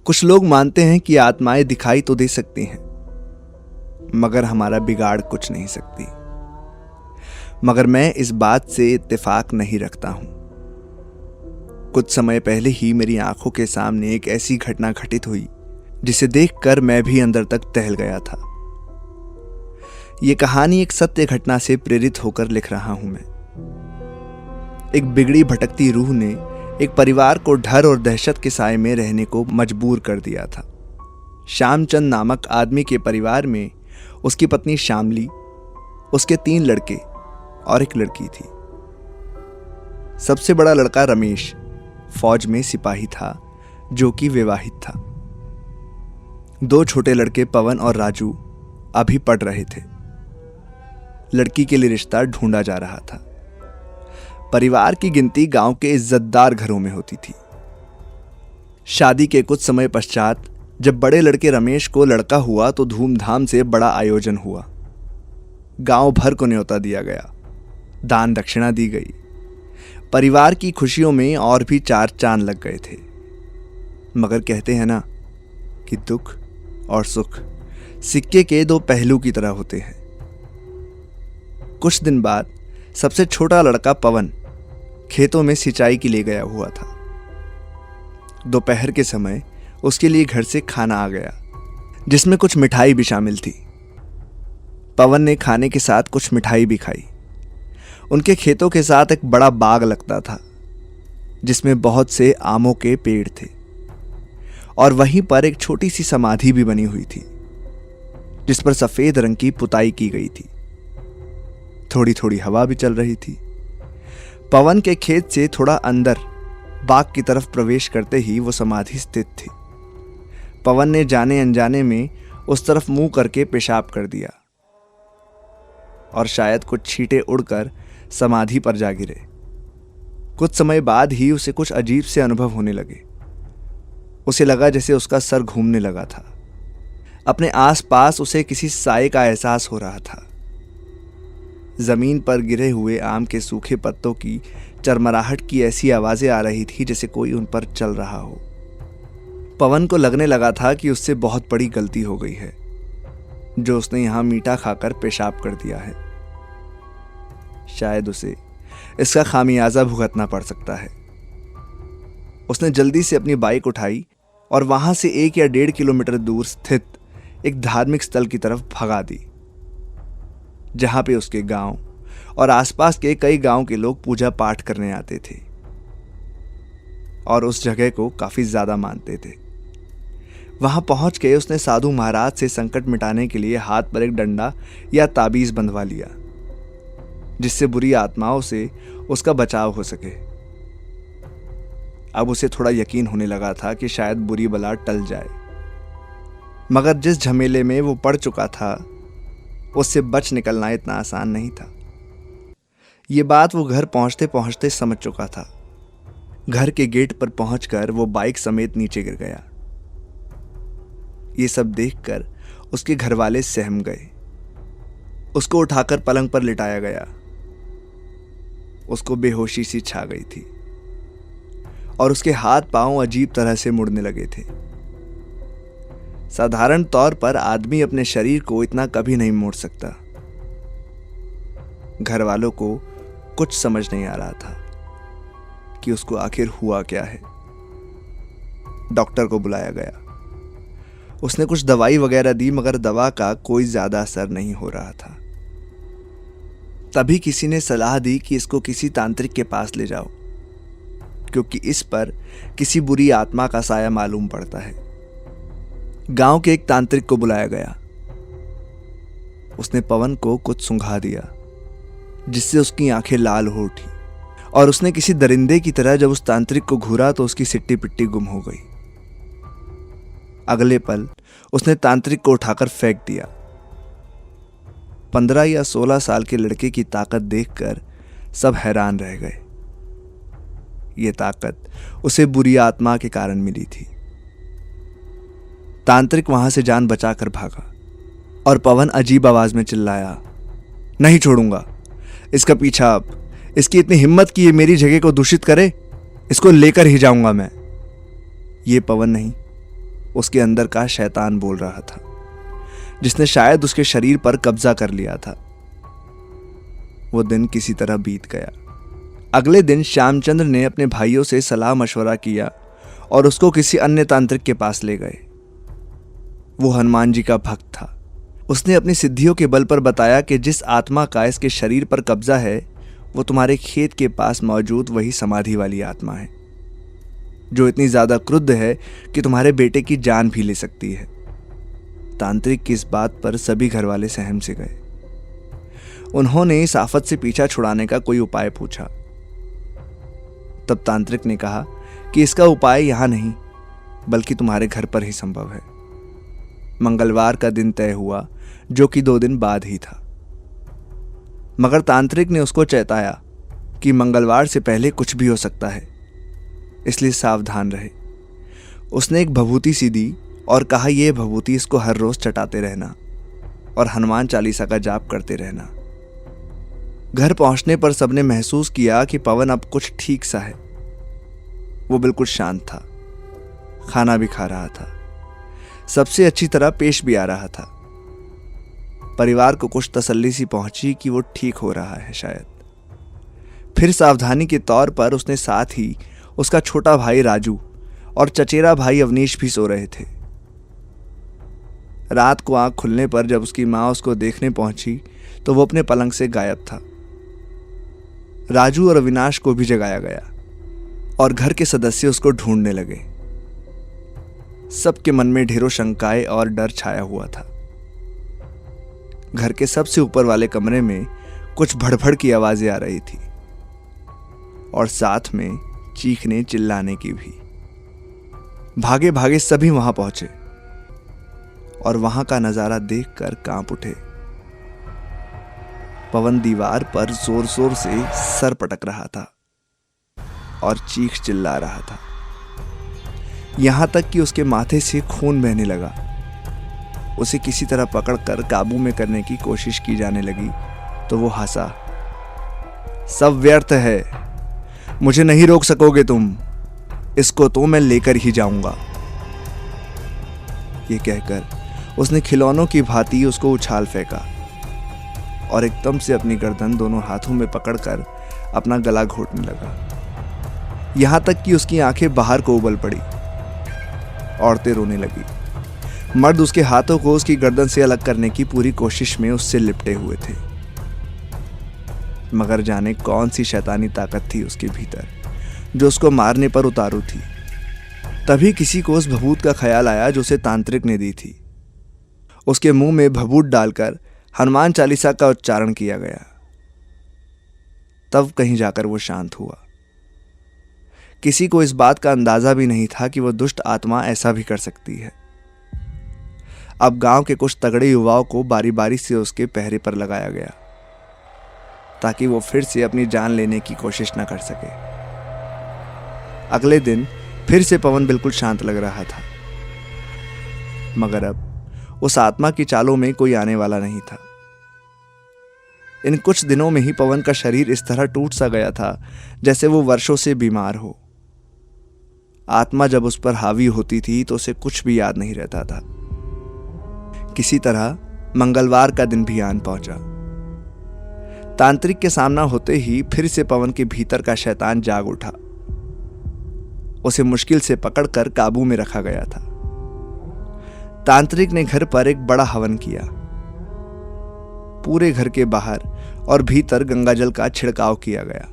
कुछ लोग मानते हैं कि आत्माएं दिखाई तो दे सकती हैं, मगर हमारा बिगाड़ कुछ नहीं सकती। मगर मैं इस बात से इत्तेफाक नहीं रखता हूं। कुछ समय पहले ही मेरी आंखों के सामने एक ऐसी घटना घटित हुई जिसे देखकर मैं भी अंदर तक टहल गया था। यह कहानी एक सत्य घटना से प्रेरित होकर लिख रहा हूं मैं। एक बिगड़ी भटकती रूह ने एक परिवार को डर और दहशत के साए में रहने को मजबूर कर दिया था। श्यामचंद नामक आदमी के परिवार में उसकी पत्नी श्यामली, उसके 3 लड़के और एक लड़की थी। सबसे बड़ा लड़का रमेश फौज में सिपाही था, जो कि विवाहित था। 2 छोटे लड़के पवन और राजू अभी पढ़ रहे थे। लड़की के लिए रिश्ता ढूंढा जा रहा था। परिवार की गिनती गांव के इज्जतदार घरों में होती थी। शादी के कुछ समय पश्चात जब बड़े लड़के रमेश को लड़का हुआ तो धूमधाम से बड़ा आयोजन हुआ। गांव भर को न्योता दिया गया, दान दक्षिणा दी गई। परिवार की खुशियों में और भी 4 चांद लग गए थे। मगर कहते हैं ना कि दुख और सुख सिक्के के 2 पहलू की तरह होते हैं। कुछ दिन बाद सबसे छोटा लड़का पवन खेतों में सिंचाई के लिए गया हुआ था। दोपहर के समय उसके लिए घर से खाना आ गया, जिसमें कुछ मिठाई भी शामिल थी। पवन ने खाने के साथ कुछ मिठाई भी खाई। उनके खेतों के साथ एक बड़ा बाग लगता था, जिसमें बहुत से आमों के पेड़ थे और वहीं पर एक छोटी सी समाधि भी बनी हुई थी, जिस पर सफेद रंग की पुताई की गई थी। थोड़ी थोड़ी हवा भी चल रही थी। पवन के खेत से थोड़ा अंदर बाग की तरफ प्रवेश करते ही वो समाधि स्थित थी। पवन ने जाने अनजाने में उस तरफ मुंह करके पेशाब कर दिया और शायद कुछ छींटे उड़कर समाधि पर जा गिरे। कुछ समय बाद ही उसे कुछ अजीब से अनुभव होने लगे। उसे लगा जैसे उसका सर घूमने लगा था। अपने आसपास उसे किसी साए का एहसास हो रहा था। जमीन पर गिरे हुए आम के सूखे पत्तों की चरमराहट की ऐसी आवाजें आ रही थी जैसे कोई उन पर चल रहा हो। पवन को लगने लगा था कि उससे बहुत बड़ी गलती हो गई है, जो उसने यहां मीठा खाकर पेशाब कर दिया है। शायद उसे इसका खामियाजा भुगतना पड़ सकता है। उसने जल्दी से अपनी बाइक उठाई और वहां से 1 या 1.5 किलोमीटर दूर स्थित एक धार्मिक स्थल की तरफ भगा दी, जहां पे उसके गांव और आसपास के कई गांव के लोग पूजा पाठ करने आते थे और उस जगह को काफी ज्यादा मानते थे। वहां पहुंच के उसने साधु महाराज से संकट मिटाने के लिए हाथ पर एक डंडा या ताबीज बंधवा लिया, जिससे बुरी आत्माओं से उसका बचाव हो सके। अब उसे थोड़ा यकीन होने लगा था कि शायद बुरी बला टल जाए, मगर जिस झमेले में वो पड़ चुका था उससे बच निकलना इतना आसान नहीं था। ये बात वो घर पहुंचते पहुंचते समझ चुका था। घर के गेट पर पहुंचकर वो बाइक समेत नीचे गिर गया। ये सब देखकर उसके घर वाले सहम गए। उसको उठाकर पलंग पर लिटाया गया। उसको बेहोशी सी छा गई थी और उसके हाथ पांव अजीब तरह से मुड़ने लगे थे। साधारण तौर पर आदमी अपने शरीर को इतना कभी नहीं मोड़ सकता। घर वालों को कुछ समझ नहीं आ रहा था कि उसको आखिर हुआ क्या है। डॉक्टर को बुलाया गया। उसने कुछ दवाई वगैरह दी, मगर दवा का कोई ज्यादा असर नहीं हो रहा था। तभी किसी ने सलाह दी कि इसको किसी तांत्रिक के पास ले जाओ, क्योंकि इस पर किसी बुरी आत्मा का साया मालूम पड़ता है। गांव के एक तांत्रिक को बुलाया गया। उसने पवन को कुछ सुंघा दिया, जिससे उसकी आंखें लाल हो उठी और उसने किसी दरिंदे की तरह जब उस तांत्रिक को घूरा तो उसकी सिट्टी पिट्टी गुम हो गई। अगले पल उसने तांत्रिक को उठाकर फेंक दिया। 15 या 16 साल के लड़के की ताकत देखकर सब हैरान रह गए। ये ताकत उसे बुरी आत्मा के कारण मिली थी। तांत्रिक वहां से जान बचाकर भागा और पवन अजीब आवाज में चिल्लाया, नहीं छोड़ूंगा इसका पीछा। अब इसकी इतनी हिम्मत कि ये मेरी जगह को दूषित करे, इसको लेकर ही जाऊंगा मैं। ये पवन नहीं, उसके अंदर का शैतान बोल रहा था, जिसने शायद उसके शरीर पर कब्जा कर लिया था। वो दिन किसी तरह बीत गया। अगले दिन श्यामचंद्र ने अपने भाइयों से सलाह मशवरा किया और उसको किसी अन्य तांत्रिक के पास ले गए। वो हनुमान जी का भक्त था। उसने अपनी सिद्धियों के बल पर बताया कि जिस आत्मा का इसके शरीर पर कब्जा है वो तुम्हारे खेत के पास मौजूद वही समाधि वाली आत्मा है, जो इतनी ज्यादा क्रुद्ध है कि तुम्हारे बेटे की जान भी ले सकती है। तांत्रिक की इस बात पर सभी घर वाले सहम से गए। उन्होंने इस आफत से पीछा छुड़ाने का कोई उपाय पूछा। तब तांत्रिक ने कहा कि इसका उपाय यहां नहीं बल्कि तुम्हारे घर पर ही संभव है। मंगलवार का दिन तय हुआ, जो कि 2 दिन बाद ही था। मगर तांत्रिक ने उसको चेताया कि मंगलवार से पहले कुछ भी हो सकता है, इसलिए सावधान रहे। उसने एक भभूति सी दी और कहा यह भभूति इसको हर रोज चटाते रहना और हनुमान चालीसा का जाप करते रहना। घर पहुंचने पर सबने महसूस किया कि पवन अब कुछ ठीक सा है। वो बिल्कुल शांत था, खाना भी खा रहा था, सबसे अच्छी तरह पेश भी आ रहा था। परिवार को कुछ तसल्ली सी पहुंची कि वो ठीक हो रहा है शायद। फिर सावधानी के तौर पर उसने साथ ही उसका छोटा भाई राजू और चचेरा भाई अवनीश भी सो रहे थे। रात को आंख खुलने पर जब उसकी मां उसको देखने पहुंची तो वो अपने पलंग से गायब था। राजू और अविनाश को भी जगाया गया और घर के सदस्य उसको ढूंढने लगे। सबके मन में ढेरों शंकाएं और डर छाया हुआ था। घर के सबसे ऊपर वाले कमरे में कुछ भड़भड़ की आवाजें आ रही थी और साथ में चीखने चिल्लाने की भी। भागे भागे सभी वहां पहुंचे और वहां का नजारा देखकर कांप उठे। पवन दीवार पर जोर जोर से सर पटक रहा था और चीख चिल्ला रहा था, यहां तक कि उसके माथे से खून बहने लगा। उसे किसी तरह पकड़कर काबू में करने की कोशिश की जाने लगी तो वो हंसा। सब व्यर्थ है, मुझे नहीं रोक सकोगे तुम, इसको तो मैं लेकर ही जाऊंगा। ये कहकर उसने खिलौनों की भांति उसको उछाल फेंका और एकदम से अपनी गर्दन दोनों हाथों में पकड़कर अपना गला घोटने लगा, यहां तक कि उसकी आंखें बाहर को उबल पड़ी। औरतें रोने लगी। मर्द उसके हाथों को उसकी गर्दन से अलग करने की पूरी कोशिश में उससे लिपटे हुए थे। मगर जाने कौन सी शैतानी ताकत थी उसके भीतर जो उसको मारने पर उतारू थी। तभी किसी को उस भभूत का ख्याल आया जो उसे तांत्रिक ने दी थी। उसके मुंह में भभूत डालकर हनुमान चालीसा का उच्चारण किया गया। तब कहीं जाकर वो शांत हुआ। किसी को इस बात का अंदाजा भी नहीं था कि वह दुष्ट आत्मा ऐसा भी कर सकती है। अब गांव के कुछ तगड़े युवाओं को बारी बारी से उसके पहरे पर लगाया गया ताकि वो फिर से अपनी जान लेने की कोशिश न कर सके। अगले दिन फिर से पवन बिल्कुल शांत लग रहा था, मगर अब उस आत्मा की चालों में कोई आने वाला नहीं था। इन कुछ दिनों में ही पवन का शरीर इस तरह टूट सा गया था जैसे वो वर्षों से बीमार हो। आत्मा जब उस पर हावी होती थी तो उसे कुछ भी याद नहीं रहता था। किसी तरह मंगलवार का दिन भी आन पहुंचा। तांत्रिक के सामना होते ही फिर से पवन के भीतर का शैतान जाग उठा। उसे मुश्किल से पकड़कर काबू में रखा गया था। तांत्रिक ने घर पर एक बड़ा हवन किया। पूरे घर के बाहर और भीतर गंगाजल का छिड़काव किया गया।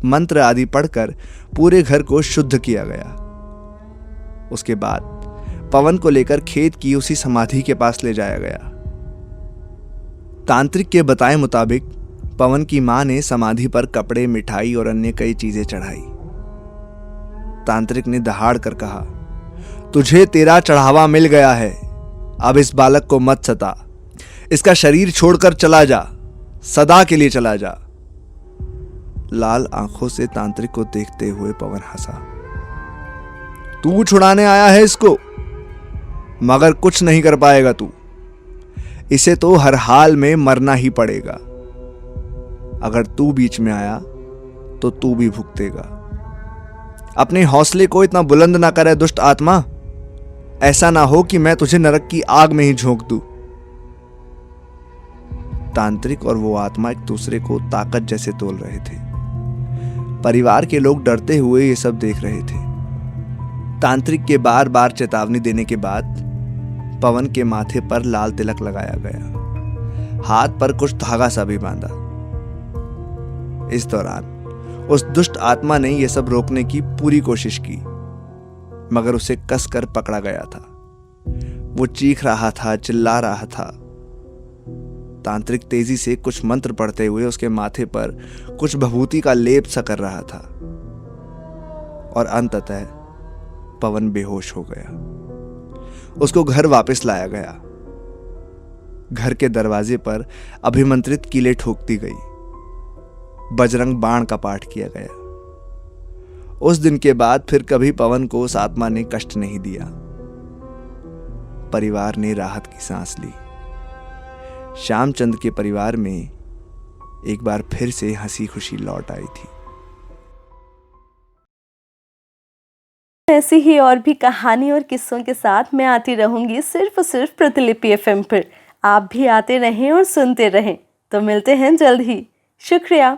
मंत्र आदि पढ़कर पूरे घर को शुद्ध किया गया। उसके बाद पवन को लेकर खेत की उसी समाधि के पास ले जाया गया। तांत्रिक के बताए मुताबिक पवन की मां ने समाधि पर कपड़े, मिठाई और अन्य कई चीजें चढ़ाई। तांत्रिक ने दहाड़ कर कहा, तुझे तेरा चढ़ावा मिल गया है, अब इस बालक को मत सता, इसका शरीर छोड़कर चला जा, सदा के लिए चला जा। लाल आंखों से तांत्रिक को देखते हुए पवन हंसा। तू छुड़ाने आया है इसको, मगर कुछ नहीं कर पाएगा तू, इसे तो हर हाल में मरना ही पड़ेगा। अगर तू बीच में आया तो तू भी भुगतेगा। अपने हौसले को इतना बुलंद ना करे दुष्ट आत्मा, ऐसा ना हो कि मैं तुझे नरक की आग में ही झोंक दूं। तांत्रिक और वो आत्मा एक दूसरे को ताकत जैसे तोल रहे थे। परिवार के लोग डरते हुए ये सब देख रहे थे। तांत्रिक के बार बार चेतावनी देने के बाद पवन के माथे पर लाल तिलक लगाया गया, हाथ पर कुछ धागा सा भी बांधा। इस दौरान उस दुष्ट आत्मा ने यह सब रोकने की पूरी कोशिश की, मगर उसे कसकर पकड़ा गया था। वो चीख रहा था, चिल्ला रहा था। तांत्रिक तेजी से कुछ मंत्र पढ़ते हुए उसके माथे पर कुछ भभूति का लेप सा कर रहा था और अंततः पवन बेहोश हो गया। उसको घर वापस लाया गया। घर के दरवाजे पर अभिमंत्रित कीलें ठोक दी गई। बजरंग बाण का पाठ किया गया। उस दिन के बाद फिर कभी पवन को उस आत्मा ने कष्ट नहीं दिया। परिवार ने राहत की सांस ली। श्यामचंद के परिवार में एक बार फिर से हंसी खुशी लौट आई थी। ऐसी ही और भी कहानी और किस्सों के साथ मैं आती रहूंगी सिर्फ और सिर्फ प्रतिलिपि एफएम पर। आप भी आते रहें और सुनते रहें। तो मिलते हैं जल्द ही। शुक्रिया।